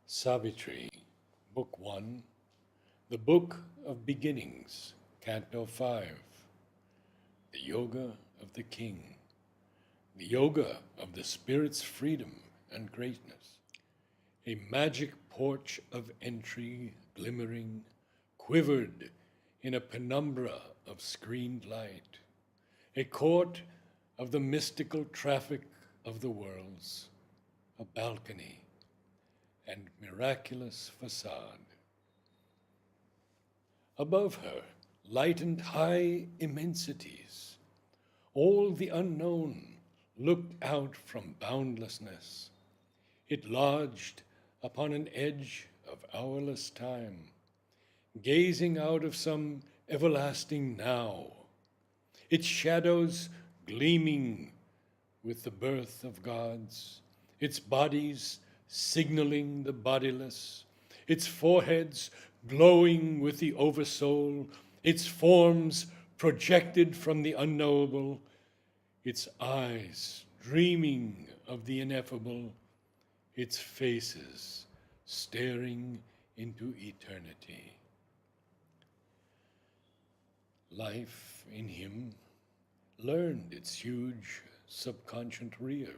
Savitri, Book 1, The Book of Beginnings, Canto 5, The Yoga of the King, the Yoga of the Spirit's freedom and greatness, a magic porch of entry glimmering, quivered in a penumbra of screened light, a court of the mystical traffic of the worlds, a balcony and miraculous facade. Above her lightened high immensities. All the unknown looked out from boundlessness. It lodged upon an edge of hourless time, gazing out of some everlasting now, its shadows gleaming with the birth of gods, its bodies signaling the bodiless, its foreheads glowing with the oversoul, its forms projected from the unknowable, its eyes dreaming of the ineffable, its faces staring into eternity. Life in him learned its huge subconscious rear,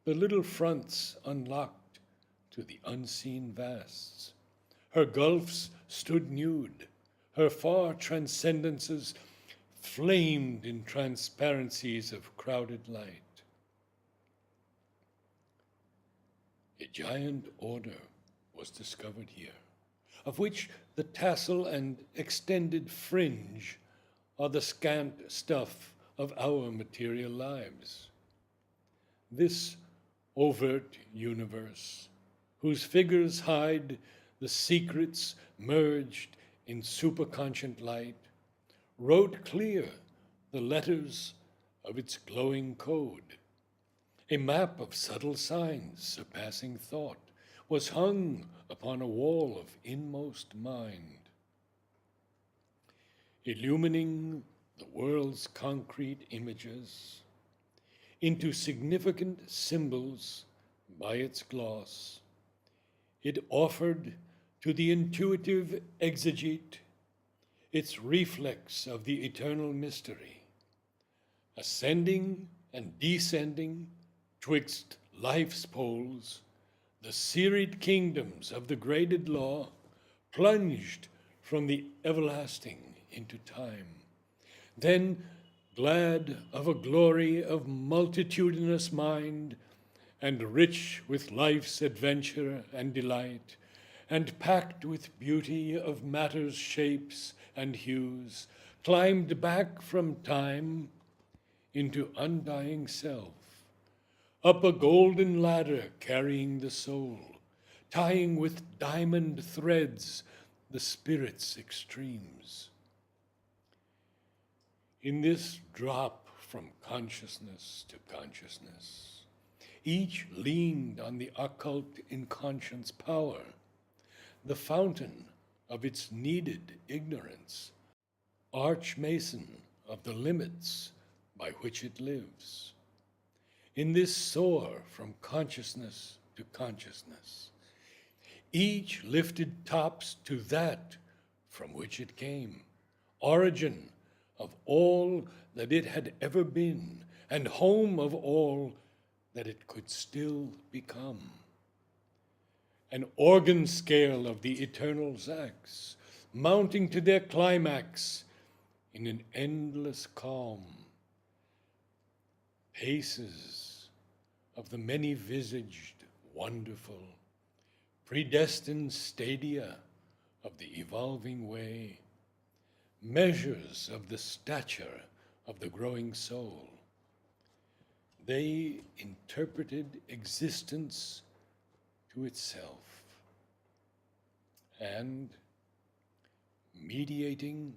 the little fronts unlocked to the unseen vasts. Her gulfs stood nude, her far transcendences flamed in transparencies of crowded light. A giant order was discovered here, of which the tassel and extended fringe are the scant stuff of our material lives. This overt universe, whose figures hide the secrets merged in superconscient light, wrote clear the letters of its glowing code. A map of subtle signs surpassing thought was hung upon a wall of inmost mind, illumining the world's concrete images into significant symbols by its gloss. It offered to the intuitive exegete its reflex of the eternal mystery, ascending and descending twixt life's poles, the serried kingdoms of the graded law plunged from the everlasting into time. Then, glad of a glory of multitudinous mind, and rich with life's adventure and delight, and packed with beauty of matter's shapes and hues, climbed back from time into undying self, up a golden ladder carrying the soul, tying with diamond threads the spirit's extremes. In this drop from consciousness to consciousness, each leaned on the occult inconscience power, the fountain of its needed ignorance, arch-mason of the limits by which it lives. In this soar from consciousness to consciousness, each lifted tops to that from which it came, origin of all that it had ever been, and home of all that it could still become. An organ scale of the eternal acts, mounting to their climax in an endless calm. Paces of the many-visaged, wonderful, predestined stadia of the evolving way, measures of the stature of the growing soul. They interpreted existence to itself, and, mediating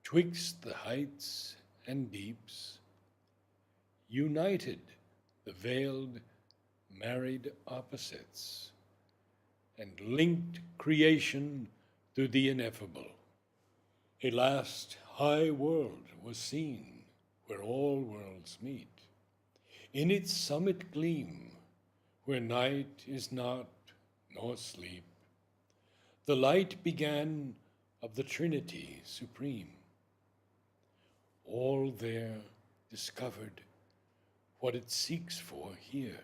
twixt the heights and deeps, united the veiled, married opposites, and linked creation to the ineffable. A last high world was seen where all worlds meet. In its summit gleam, where night is not, nor sleep. The light began of the Trinity supreme. All there discovered what it seeks for here.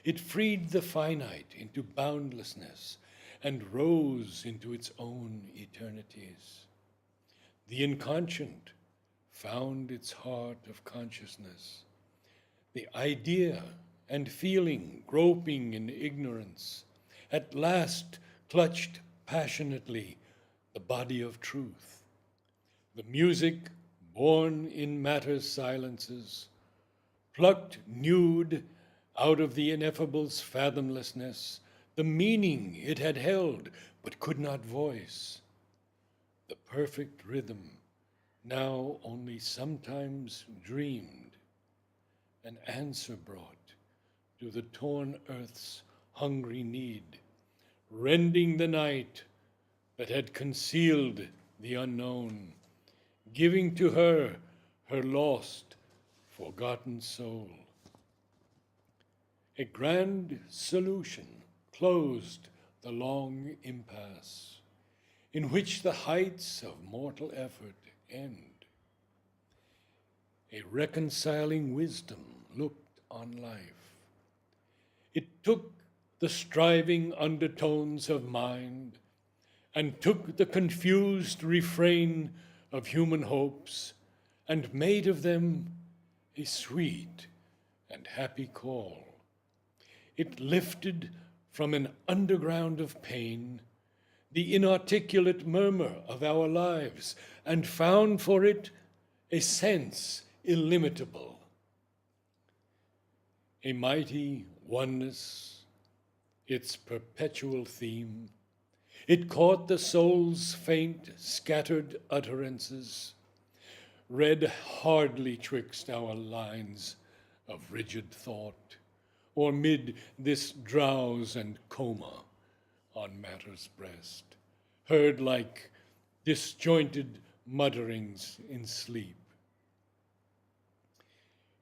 It freed the finite into boundlessness and rose into its own eternities. The inconscient found its heart of consciousness. The idea and feeling groping in ignorance at last clutched passionately the body of truth. The music, born in matter's silences, plucked nude out of the ineffable's fathomlessness the meaning it had held but could not voice. The perfect rhythm, now only sometimes dreamed, an answer brought to the torn earth's hungry need, rending the night that had concealed the unknown, giving to her her lost, forgotten soul. A grand solution closed the long impasse in which the heights of mortal effort end. A reconciling wisdom looked on life. It took the striving undertones of mind and took the confused refrain of human hopes and made of them a sweet and happy call. It lifted from an underground of pain the inarticulate murmur of our lives and found for it a sense illimitable, a mighty oneness, its perpetual theme. It caught the soul's faint, scattered utterances, read hardly twixt our lines of rigid thought, or mid this drowse and coma on matter's breast, heard like disjointed mutterings in sleep.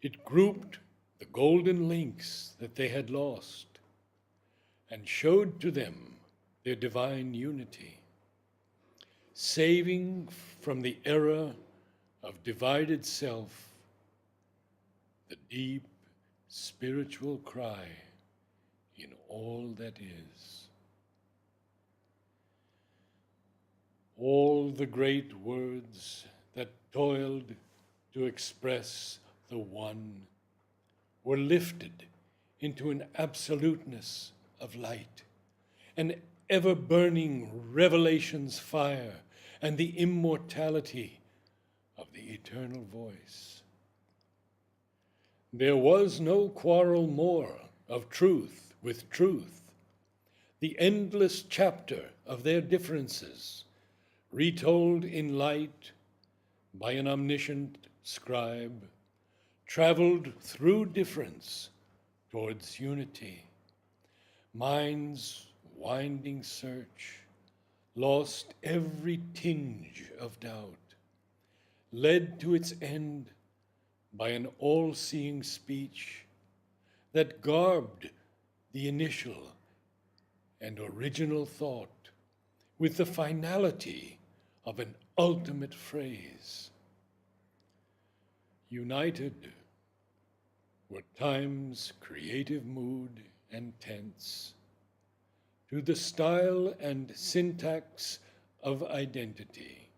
It grouped the golden links that they had lost and showed to them their divine unity, saving from the error of divided self the deep spiritual cry in all that is. All the great words that toiled to express the one were lifted into an absoluteness of light, an ever-burning revelation's fire, and the immortality of the eternal voice. There was no quarrel more of truth with truth. The endless chapter of their differences, retold in light by an omniscient scribe, traveled through difference towards unity. Mind's winding search lost every tinge of doubt, led to its end by an all-seeing speech that garbed the initial and original thought with the finality of an ultimate phrase. United were time's creative mood and tense to the style and syntax of identity.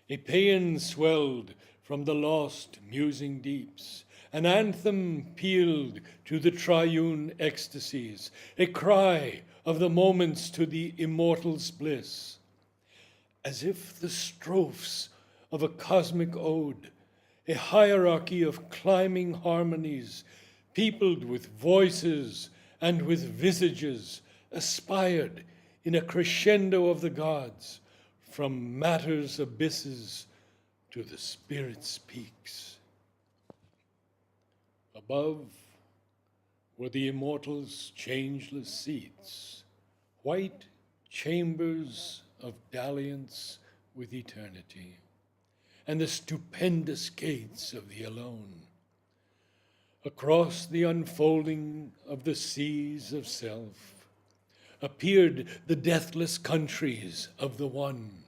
A paean swelled from the lost musing deeps, an anthem pealed to the triune ecstasies, a cry of the moments to the immortal's bliss, as if the strophes of a cosmic ode, a hierarchy of climbing harmonies, peopled with voices and with visages, aspired in a crescendo of the gods, from matter's abysses to the spirit's peaks. Above were the immortal's changeless seats, white chambers of dalliance with eternity, and the stupendous gates of the alone. Across the unfolding of the seas of self, appeared the deathless countries of the One.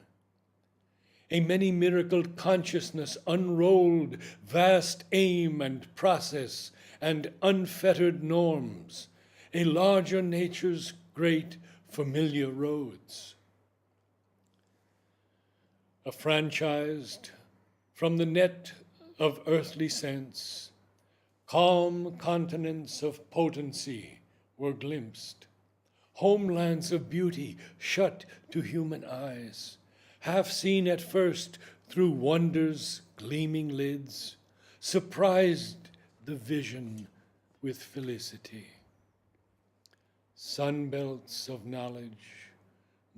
A many-miracled consciousness unrolled vast aim and process and unfettered norms, a larger nature's great familiar roads. Affranchised from the net of earthly sense, calm continents of potency were glimpsed, homelands of beauty shut to human eyes, half seen at first through wonder's gleaming lids, surprised the vision with felicity. Sunbelts of knowledge,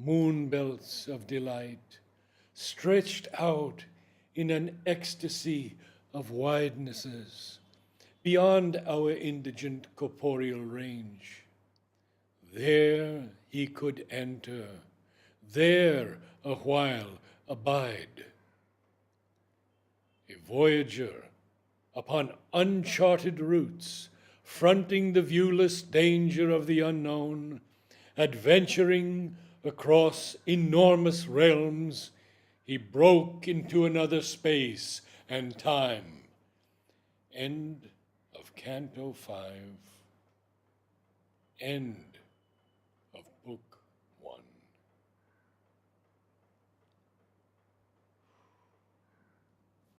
moonbelts of delight, stretched out in an ecstasy of widenesses beyond our indigent corporeal range. There he could enter, there a while abide. A voyager upon uncharted routes, fronting the viewless danger of the unknown, adventuring across enormous realms, he broke into another space and time. End of Canto 5. End